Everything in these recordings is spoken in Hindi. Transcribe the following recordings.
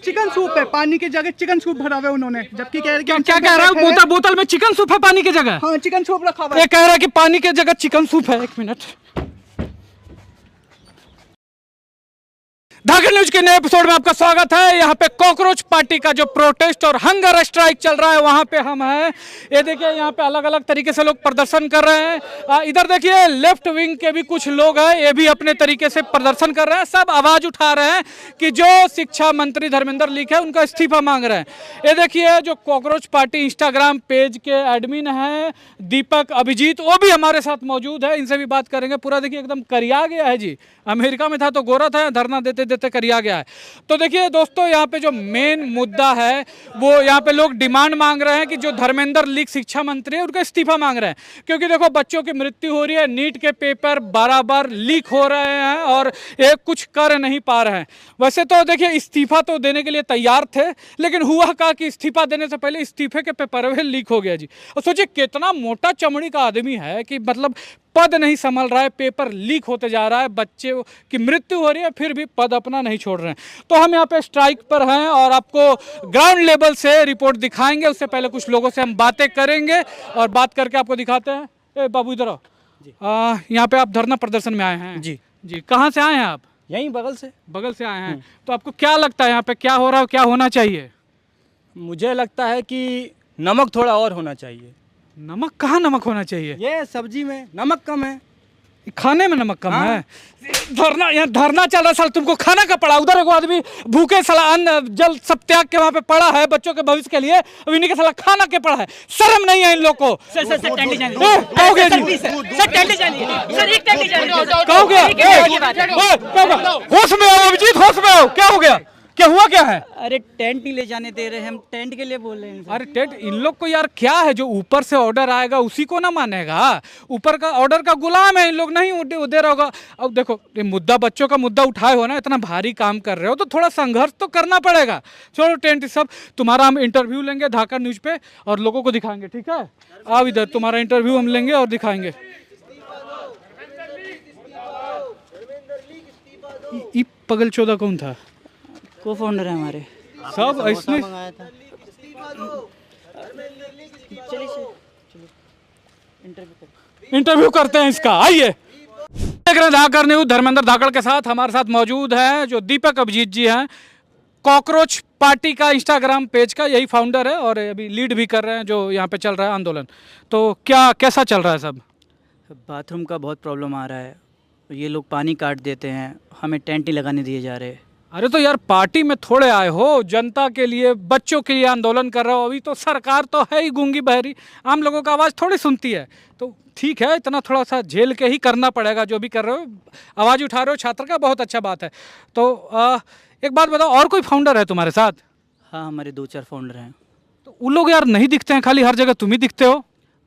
चिकन सूप है, पानी की जगह चिकन सूप भरा हुआ है उन्होंने, जबकि कह रहे हैं क्या कह रहा है? बोतल में चिकन सूप है पानी की जगह? हाँ, चिकन सूप रखा हुआ है। ये कह रहा है कि पानी की जगह चिकन सूप है। एक मिनट, धाकड़ न्यूज के नए एपिसोड में आपका स्वागत है। यहाँ पे कॉकरोच पार्टी का जो प्रोटेस्ट और हंगर स्ट्राइक चल रहा है वहाँ पे हम हैं। ये देखिए यहाँ पे अलग अलग तरीके से लोग प्रदर्शन कर रहे हैं। इधर देखिए लेफ्ट विंग के भी कुछ लोग हैं, ये भी अपने तरीके से प्रदर्शन कर रहे हैं। सब आवाज उठा रहे हैं कि जो शिक्षा मंत्री धर्मेंद्र लीक है उनका इस्तीफा मांग रहे हैं। ये देखिए जो कॉकरोच पार्टी इंस्टाग्राम पेज के एडमिन हैं दीपक अभिजीत, वो भी हमारे साथ मौजूद है, इनसे भी बात करेंगे। पूरा देखिए एकदम करिया गया है जी, अमेरिका में था तो गोरा था, धरना देते देते करिया गया है। तो देखिए दोस्तों यहाँ पे जो मेन मुद्दा है वो यहाँ पे लोग डिमांड मांग रहे हैं कि जो धर्मेंद्र लीक शिक्षा मंत्री है उनका इस्तीफा मांग रहे हैं। क्योंकि देखो बच्चों की मृत्यु हो रही है, नीट के पेपर बराबर लीक हो रहे हैं और ये कुछ कर नहीं पा रहे हैं। वैसे तो देखिए इस्तीफा तो देने के लिए तैयार थे, लेकिन हुआ कहा कि इस्तीफा देने से पहले इस्तीफे के पेपर लीक हो गया जी। और सोचिए कितना मोटा चमड़ी का आदमी है कि मतलब पद नहीं संभल रहा है, पेपर लीक होते जा रहा है, बच्चे की मृत्यु हो रही है, फिर भी पद अपना नहीं छोड़ रहे हैं। तो हम यहाँ पे स्ट्राइक पर हैं और आपको ग्राउंड लेवल से रिपोर्ट दिखाएंगे। उससे पहले कुछ लोगों से हम बातें करेंगे और बात करके आपको दिखाते हैं। ए बाबू इधर आओ। यहाँ पे आप धरना प्रदर्शन में आए हैं? जी जी। कहाँ से आए हैं आप? यहीं बगल से आए हैं। तो आपको क्या लगता है यहाँ पे क्या हो रहा है, क्या होना चाहिए? मुझे लगता है कि नमक थोड़ा और होना चाहिए। नमक? कहाँ नमक होना चाहिए? ये सब्जी में नमक कम है, खाने में नमक कम हाँ। है। धरना यहाँ धरना चल रहा है, साल तुमको खाना का पड़ा। उधर एक आदमी भूखे साला अन्न जल सब त्याग के वहाँ पे पड़ा है बच्चों के भविष्य के लिए, अब इन्हीं के साला खाना के पड़ा है। शर्म नहीं है इन लोग को? कहोगे जी? होश में आओ अभिजीत, होश में आओ। क्या हो गया? क्या हुआ? क्या है? अरे टेंट नहीं ले जाने दे रहे हैं, हम टेंट के लिए बोल रहे हैं। अरे टेंट इन लोग को यार क्या है, जो ऊपर से ऑर्डर आएगा उसी को ना मानेगा? ऊपर का ऑर्डर का गुलाम है, इन लोग नहीं दे रहा होगा। अब देखो ये मुद्दा, बच्चों का मुद्दा उठाए हो ना, इतना भारी काम कर रहे हो तो थोड़ा संघर्ष तो करना पड़ेगा। चलो टेंट सब तुम्हारा हम इंटरव्यू लेंगे धाकड़ न्यूज पे और लोगों को दिखाएंगे, ठीक है? आओ इधर, तुम्हारा इंटरव्यू हम लेंगे और दिखाएंगे। ये पगल चौदह कौन था? को फाउंडर है हमारे सब इसमें। इंटरव्यू करते हैं इसका, आइए। देख रहे हैं धाकड़ न्यूज, धर्मेंद्र धाकड़ के साथ हमारे साथ मौजूद है जो दीपक अभिजीत जी हैं, कॉकरोच पार्टी का इंस्टाग्राम पेज का यही फाउंडर है और अभी लीड भी कर रहे हैं जो यहाँ पे चल रहा है आंदोलन। तो क्या कैसा चल रहा है सब? बाथरूम का बहुत प्रॉब्लम आ रहा है, ये लोग पानी काट देते हैं, हमें टेंट नहीं लगाने दिए जा रहे। अरे तो यार पार्टी में थोड़े आए हो, जनता के लिए बच्चों के लिए आंदोलन कर रहे हो। अभी तो सरकार तो है ही गूंगी बहरी, आम लोगों का आवाज़ थोड़ी सुनती है। तो ठीक है, इतना थोड़ा सा झेल के ही करना पड़ेगा जो भी कर रहे हो। आवाज़ उठा रहे हो छात्र का, बहुत अच्छा बात है। तो एक बात बताओ, और कोई फाउंडर है तुम्हारे साथ? हाँ, हमारे 2-4 फाउंडर हैं। तो उन लोग यार नहीं दिखते हैं, खाली हर जगह तुम ही दिखते हो।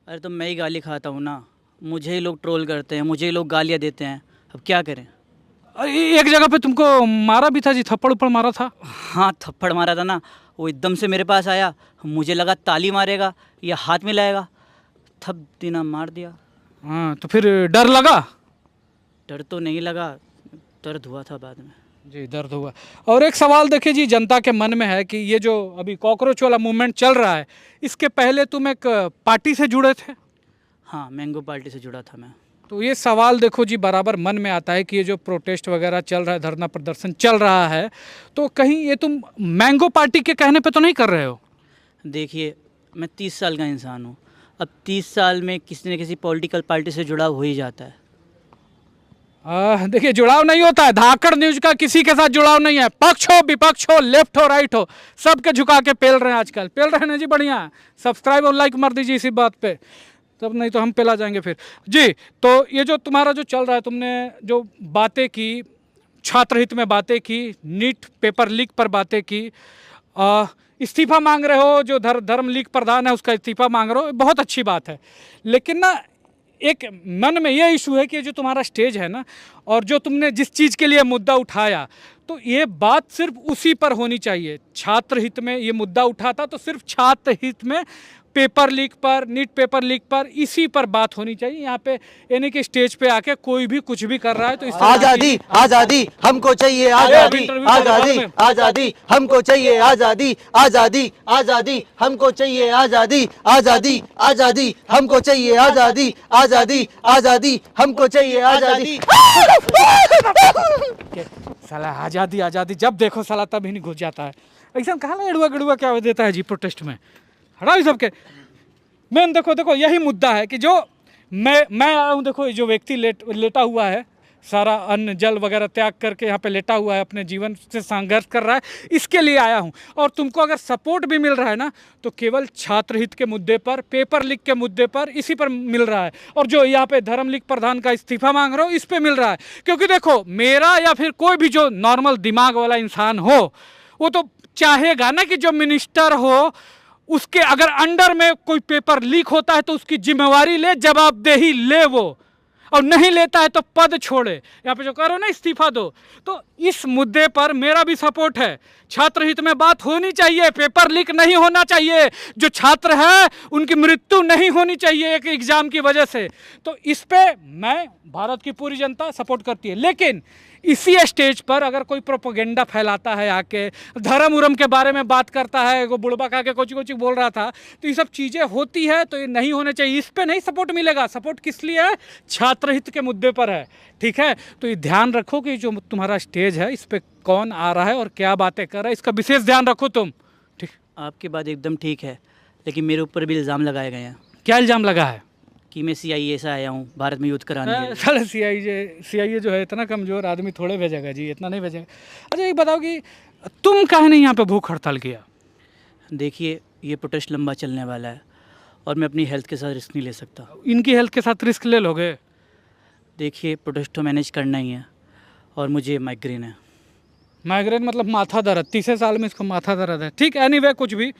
अरे तो मैं ही गाली खाता हूँ ना, मुझे ही लोग ट्रोल करते हैं, मुझे ही लोग गालियाँ देते हैं, अब क्या करें? एक जगह पे तुमको मारा भी था जी, थप्पड़ उप्पड़ मारा था? हाँ, थप्पड़ मारा था ना, वो एकदम से मेरे पास आया, मुझे लगा ताली मारेगा या हाथ में लाएगा, थप देना मार दिया। हाँ, तो फिर डर लगा? डर तो नहीं लगा, दर्द हुआ था बाद में। जी, दर्द हुआ। और एक सवाल देखिए जी, जनता के मन में है कि ये जो अभी कॉकरोच वाला मूवमेंट चल रहा है, इसके पहले तुम एक पार्टी से जुड़े थे? हाँ, मैंगो पार्टी से जुड़ा था मैं। तो ये सवाल देखो जी बराबर मन में आता है कि ये जो प्रोटेस्ट वगैरह चल रहा है, धरना प्रदर्शन चल रहा है, तो कहीं ये तुम मैंगो पार्टी के कहने पे तो नहीं कर रहे हो? देखिए, मैं 30 साल का इंसान हूँ, अब 30 साल में किसी न किसी पॉलिटिकल पार्टी से जुड़ाव हो ही जाता है। देखिए जुड़ाव नहीं होता है, धाकड़ न्यूज का किसी के साथ जुड़ाव नहीं है। पक्ष हो विपक्ष हो, लेफ्ट हो राइट हो, सबके झुका के पेल रहे हैं आजकल। पेल रहे हैं ना जी, बढ़िया। सब्सक्राइब और लाइक मार दीजिए इसी बात पे, तब नहीं तो हम पेला जाएंगे फिर जी। तो ये जो तुम्हारा जो चल रहा है, तुमने जो बातें की, छात्र हित में बातें की, नीट पेपर लीक पर बातें की, इस्तीफा मांग रहे हो, जो धर्म लीग प्रधान है उसका इस्तीफा मांग रहे हो, बहुत अच्छी बात है। लेकिन ना एक मन में ये इशू है कि जो तुम्हारा स्टेज है ना, और जो तुमने जिस चीज़ के लिए मुद्दा उठाया, तो ये बात सिर्फ उसी पर होनी चाहिए। छात्र हित में ये मुद्दा उठा था तो सिर्फ छात्र हित में पेपर लीक पर, नीट पेपर लीक पर, इसी पर बात होनी चाहिए। यहाँ पे यानी कि स्टेज पे आके कोई भी कुछ भी कर रहा है तो इस आजादी आजादी हमको चाहिए, आजादी आजादी आजादी हमको चाहिए, आजादी आजादी आजादी हमको चाहिए, आजादी आजादी आजादी हमको चाहिए, आजादी आजादी आजादी हमको चाहिए, आजादी। साला आज़ादी आज़ादी जब देखो साला तब ही नहीं घुस जाता है। ऐसा कहाँ लड़ुआ गड़ुआ क्या देता है जी प्रोटेस्ट में, हटाओ सबके। मैम देखो यही मुद्दा है कि जो मैं आया हूँ, देखो जो व्यक्ति लेटा हुआ है, सारा अन्न जल वगैरह त्याग करके यहाँ पे लेटा हुआ है, अपने जीवन से संघर्ष कर रहा है, इसके लिए आया हूँ। और तुमको अगर सपोर्ट भी मिल रहा है ना तो केवल छात्र हित के मुद्दे पर, पेपर लीक के मुद्दे पर, इसी पर मिल रहा है। और जो यहाँ पे धर्म लीग प्रधान का इस्तीफा मांग रहा हो, इस पे मिल रहा है। क्योंकि देखो मेरा या फिर कोई भी जो नॉर्मल दिमाग वाला इंसान हो, वो तो चाहेगा ना कि जो मिनिस्टर हो उसके अगर अंडर में कोई पेपर लीक होता है तो उसकी जिम्मेवारी ले, जवाबदेही ले वो, और नहीं लेता है तो पद छोड़े। यहाँ पे जो करो ना इस्तीफा दो, तो इस मुद्दे पर मेरा भी सपोर्ट है। छात्र हित में बात होनी चाहिए, पेपर लीक नहीं होना चाहिए, जो छात्र है उनकी मृत्यु नहीं होनी चाहिए एक एग्जाम की वजह से। तो इस पे मैं, भारत की पूरी जनता सपोर्ट करती है। लेकिन इसी स्टेज पर अगर कोई प्रोपेगेंडा फैलाता है, आके धर्म उरम के बारे में बात करता है, वो बुढ़बा खा के कोची बोल रहा था, तो ये सब चीज़ें होती है तो ये नहीं होने चाहिए। इस पे नहीं सपोर्ट मिलेगा। सपोर्ट किस लिए है? छात्र हित के मुद्दे पर है, ठीक है। तो ये ध्यान रखो कि जो तुम्हारा स्टेज है इस पे कौन आ रहा है और क्या बातें कर रहा है, इसका विशेष ध्यान रखो तुम, ठीक। आपकी बात एकदम ठीक है, लेकिन मेरे ऊपर भी इल्ज़ाम लगाए गए हैं। क्या इल्ज़ाम लगा है? कि मैं CIA से आया हूँ भारत में युद्ध कराने के लिए। साला CIA जो है इतना कमज़ोर आदमी थोड़े भेजेगा जी, इतना नहीं भेजेगा। अच्छा ये बताओ कि तुम काहे नहीं यहाँ पे भूख हड़ताल किया? देखिए ये प्रोटेस्ट लंबा चलने वाला है और मैं अपनी हेल्थ के साथ रिस्क नहीं ले सकता। इनकी हेल्थ के साथ रिस्क ले लोगे? देखिए प्रोटेस्ट तो मैनेज करना ही है और मुझे माइग्रेन है। माइग्रेन मतलब माथा दर्द, 30 साल में इसको माथा दर्द है, ठीक। एनीवे कुछ भी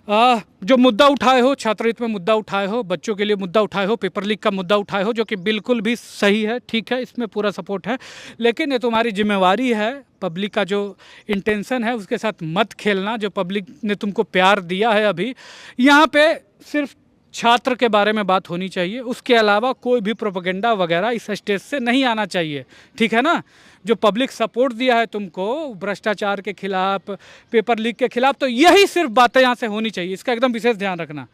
जो मुद्दा उठाए हो, छात्र हित में मुद्दा उठाए हो, बच्चों के लिए मुद्दा उठाए हो, पेपर लीक का मुद्दा उठाए हो, जो कि बिल्कुल भी सही है, ठीक है, इसमें पूरा सपोर्ट है। लेकिन ये तुम्हारी जिम्मेवारी है, पब्लिक का जो इंटेंशन है उसके साथ मत खेलना। जो पब्लिक ने तुमको प्यार दिया है, अभी यहाँ पे सिर्फ छात्र के बारे में बात होनी चाहिए, उसके अलावा कोई भी प्रोपेगेंडा वगैरह इस स्टेज से नहीं आना चाहिए, ठीक है ना। जो पब्लिक सपोर्ट दिया है तुमको भ्रष्टाचार के खिलाफ, पेपर लीक के खिलाफ, तो यही सिर्फ बातें यहाँ से होनी चाहिए, इसका एकदम विशेष ध्यान रखना,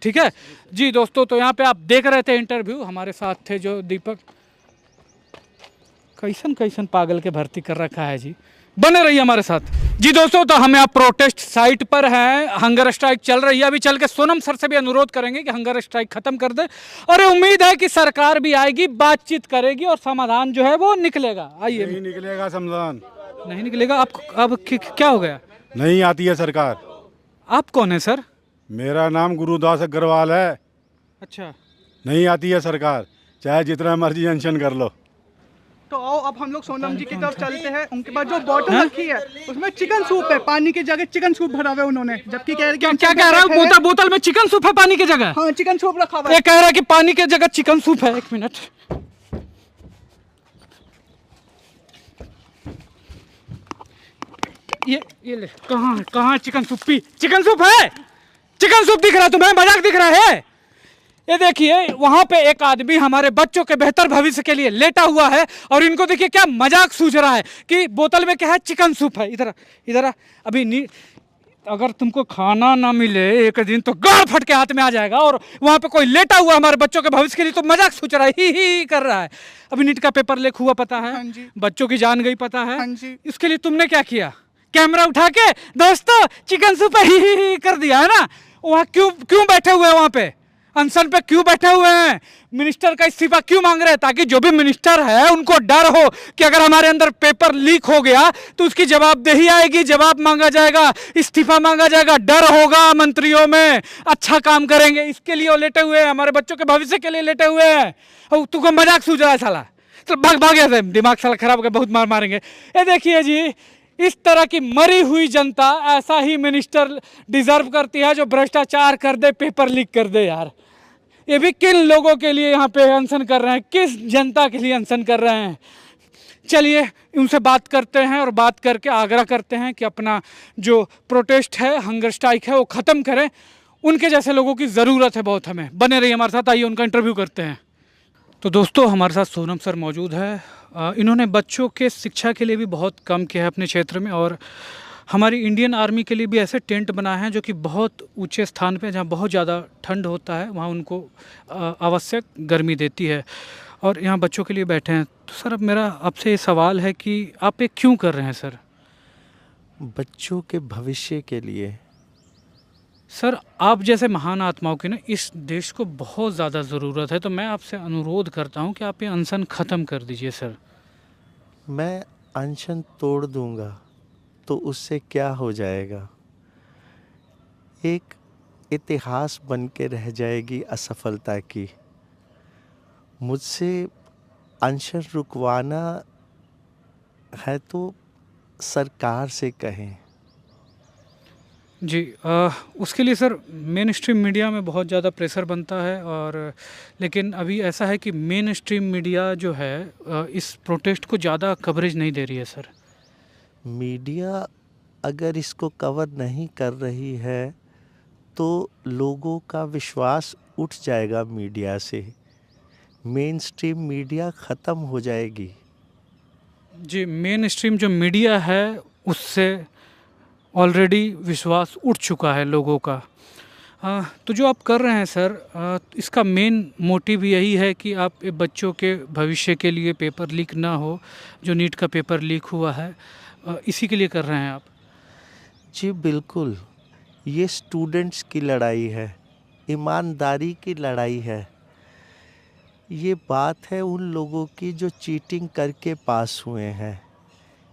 ठीक है जी। दोस्तों तो यहाँ पे आप देख रहे थे इंटरव्यू, हमारे साथ थे जो दीपक। कैसन पागल के भर्ती कर रखा है जी, बने रहिए हमारे साथ जी। दोस्तों तो हम यहाँ प्रोटेस्ट साइट पर हैं, हंगर स्ट्राइक चल रही है। अभी चल के सोनम सर से भी अनुरोध करेंगे कि हंगर स्ट्राइक खत्म कर दे, और उम्मीद है कि सरकार भी आएगी, बातचीत करेगी और समाधान जो है वो निकलेगा। आइए। नहीं निकलेगा समाधान, नहीं निकलेगा। आप अब क्या हो गया? नहीं आती है सरकार। आप कौन है सर? मेरा नाम गुरुदास अग्रवाल है। अच्छा, नहीं आती है सरकार, चाहे जितना मर्जी अनशन कर लो। तो आओ अब हम लोग सोनम जी की तरफ चलते हैं। उनके पास जो बॉटल रखी है उसमें चिकन सूप है, पानी की जगह चिकन सूप भरा हुआ है उन्होंने, जबकि कह रहे क्या कह रहा है? बोतल में चिकन सूप है पानी की जगह? हाँ चिकन सूप रखा हुआ है। ये कह रहा है कि पानी की जगह चिकन सूप है। एक मिनट, ये ले, कहाँ chicken soup? P, chicken soup है, चिकन सूप दिख रहा है तुम्हें? मजाक दिख रहा है? ये देखिए वहां पे एक आदमी हमारे बच्चों के बेहतर भविष्य के लिए लेटा हुआ है, और इनको देखिए क्या मजाक सूझ रहा है कि बोतल में क्या है? चिकन सूप है। इधर अभी अगर तुमको खाना ना मिले एक दिन तो गाड़ फट के हाथ में आ जाएगा, और वहां पे कोई लेटा हुआ हमारे बच्चों के भविष्य के लिए तो मजाक सोच रहा है, ही कर रहा है। अभी नीट का पेपर लीक हुआ पता है, हाँ जी। बच्चों की जान गई पता है, हाँ जी। इसके लिए तुमने क्या किया? कैमरा उठा के दोस्तों चिकन सूप ही कर दिया है ना। वहाँ क्यों बैठे हुए हैं? वहाँ पे अनशन पे क्यों बैठे हुए हैं? मिनिस्टर का इस्तीफा क्यों मांग रहे हैं? ताकि जो भी मिनिस्टर है उनको डर हो कि अगर हमारे अंदर पेपर लीक हो गया तो उसकी जवाबदेही आएगी, जवाब मांगा जाएगा, इस्तीफा मांगा जाएगा, डर होगा मंत्रियों में, अच्छा काम करेंगे। इसके लिए वो लेटे हुए हैं, हमारे बच्चों के भविष्य के लिए लेटे हुए हैं। और तुमको मजाक सूझ रहा है साला? तो भाग ऐसे, दिमाग साला खराब होकर बहुत मार मारेंगे। ये देखिए जी, इस तरह की मरी हुई जनता ऐसा ही मिनिस्टर डिजर्व करती है, जो भ्रष्टाचार कर दे, पेपर लीक कर दे। यार ये भी किन लोगों के लिए यहाँ पे अनशन कर रहे हैं, किस जनता के लिए अनशन कर रहे हैं? चलिए उनसे बात करते हैं, और बात करके आग्रह करते हैं कि अपना जो प्रोटेस्ट है, हंगर स्ट्राइक है, वो ख़त्म करें। उनके जैसे लोगों की ज़रूरत है बहुत हमें। बने रहिए हमारे साथ, आइए उनका इंटरव्यू करते हैं। तो दोस्तों हमारे साथ सोनम सर मौजूद है। इन्होंने बच्चों के शिक्षा के लिए भी बहुत काम किया है अपने क्षेत्र में, और हमारी इंडियन आर्मी के लिए भी ऐसे टेंट बनाए हैं जो कि बहुत ऊंचे स्थान पे, जहाँ बहुत ज़्यादा ठंड होता है, वहाँ उनको आवश्यक गर्मी देती है, और यहाँ बच्चों के लिए बैठे हैं। तो सर अब मेरा आपसे ये सवाल है कि आप ये क्यों कर रहे हैं सर? बच्चों के भविष्य के लिए। सर आप जैसे महान आत्माओं की ना इस देश को बहुत ज़्यादा ज़रूरत है, तो मैं आपसे अनुरोध करता हूँ कि आप ये अनशन ख़त्म कर दीजिए सर। मैं अनशन तोड़ दूंगा तो उससे क्या हो जाएगा? एक इतिहास बन के रह जाएगी असफलता की। मुझसे अनशन रुकवाना है तो सरकार से कहें। जी उसके लिए सर मेन स्ट्रीम मीडिया में बहुत ज़्यादा प्रेशर बनता है, और लेकिन अभी ऐसा है कि मेन स्ट्रीम मीडिया जो है इस प्रोटेस्ट को ज़्यादा कवरेज नहीं दे रही है सर। मीडिया अगर इसको कवर नहीं कर रही है तो लोगों का विश्वास उठ जाएगा मीडिया से। मेन स्ट्रीम मीडिया ख़त्म हो जाएगी। जी मेन स्ट्रीम जो मीडिया है उससे ऑलरेडी विश्वास उठ चुका है लोगों का। तो जो आप कर रहे हैं सर इसका मेन मोटिव यही है कि आप बच्चों के भविष्य के लिए पेपर लीक ना हो, जो नीट का पेपर लीक हुआ है इसी के लिए कर रहे हैं आप? जी बिल्कुल, ये स्टूडेंट्स की लड़ाई है, ईमानदारी की लड़ाई है। ये बात है उन लोगों की जो चीटिंग करके पास हुए हैं।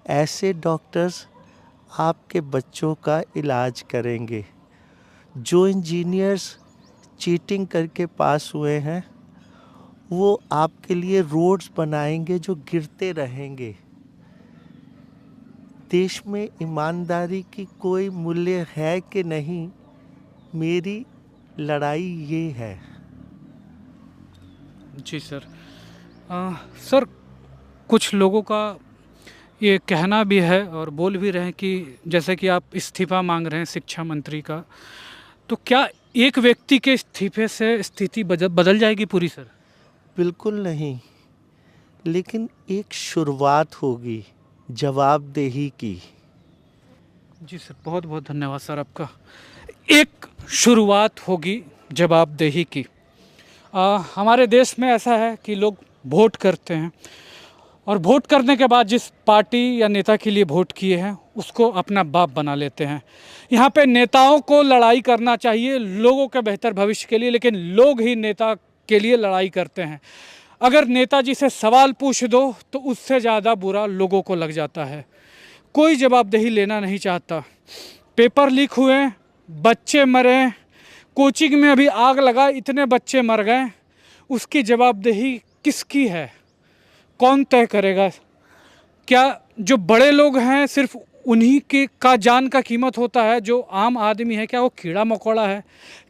ऐसे डॉक्टर्स आपके बच्चों का इलाज करेंगे। जो इंजीनियर्स चीटिंग करके पास हुए हैं वो आपके लिए रोड्स बनाएंगे जो गिरते रहेंगे। देश में ईमानदारी की कोई मूल्य है कि नहीं, मेरी लड़ाई ये है। जी सर। सर कुछ लोगों का ये कहना भी है और बोल भी रहे हैं कि जैसे कि आप इस्तीफ़ा मांग रहे हैं शिक्षा मंत्री का, तो क्या एक व्यक्ति के इस्तीफे से स्थिति बदल जाएगी पूरी सर? बिल्कुल नहीं, लेकिन एक शुरुआत होगी जवाबदेही की। जी सर, बहुत बहुत धन्यवाद सर आपका। एक शुरुआत होगी जवाबदेही की। हमारे देश में ऐसा है कि लोग वोट करते हैं, और वोट करने के बाद जिस पार्टी या नेता के लिए वोट किए हैं उसको अपना बाप बना लेते हैं। यहाँ पे नेताओं को लड़ाई करना चाहिए लोगों के बेहतर भविष्य के लिए, लेकिन लोग ही नेता के लिए लड़ाई करते हैं। अगर नेताजी से सवाल पूछ दो तो उससे ज़्यादा बुरा लोगों को लग जाता है। कोई जवाबदेही लेना नहीं चाहता। पेपर लीक हुए, बच्चे मरे, कोचिंग में अभी आग लगा, इतने बच्चे मर गए, उसकी जवाबदेही किसकी है? कौन तय करेगा? क्या जो बड़े लोग हैं सिर्फ उन्हीं के का जान का कीमत होता है? जो आम आदमी है क्या वो कीड़ा मकोड़ा है?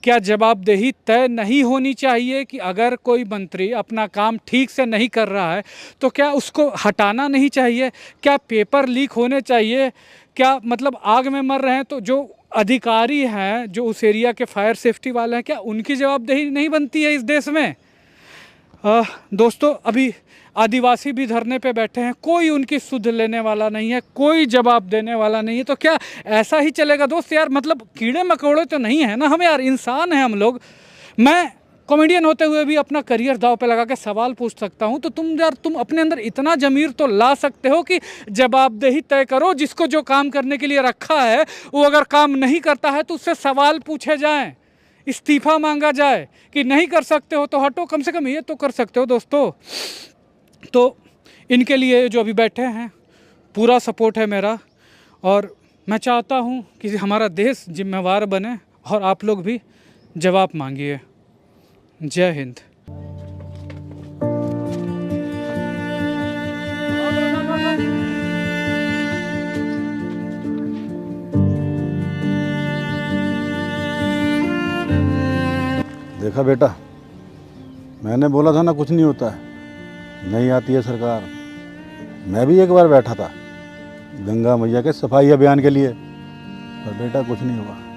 क्या जवाबदेही तय नहीं होनी चाहिए कि अगर कोई मंत्री अपना काम ठीक से नहीं कर रहा है तो क्या उसको हटाना नहीं चाहिए? क्या पेपर लीक होने चाहिए? क्या मतलब आग में मर रहे हैं तो जो अधिकारी हैं, जो उस एरिया के फायर सेफ्टी वाले हैं, क्या उनकी जवाबदेही नहीं बनती है इस देश में? दोस्तों अभी आदिवासी भी धरने पे बैठे हैं, कोई उनकी सुध लेने वाला नहीं है, कोई जवाब देने वाला नहीं है। तो क्या ऐसा ही चलेगा दोस्त? यार मतलब कीड़े मकोड़े तो नहीं है ना हम, यार इंसान हैं हम लोग। मैं कॉमेडियन होते हुए भी अपना करियर दांव पे लगा के सवाल पूछ सकता हूं, तो तुम अपने अंदर इतना ज़मीर तो ला सकते हो कि जवाबदेही तय करो। जिसको जो काम करने के लिए रखा है वो अगर काम नहीं करता है तो उससे सवाल पूछे जाएँ, इस्तीफ़ा मांगा जाए कि नहीं कर सकते हो तो हटो। कम से कम ये तो कर सकते हो दोस्तों। तो इनके लिए जो अभी बैठे हैं पूरा सपोर्ट है मेरा, और मैं चाहता हूं कि हमारा देश जिम्मेवार बने और आप लोग भी जवाब मांगिए। जय हिंद। देखा बेटा, मैंने बोला था ना कुछ नहीं होता है, नहीं आती है सरकार। मैं भी एक बार बैठा था गंगा मैया के सफाई अभियान के लिए, पर बेटा कुछ नहीं हुआ।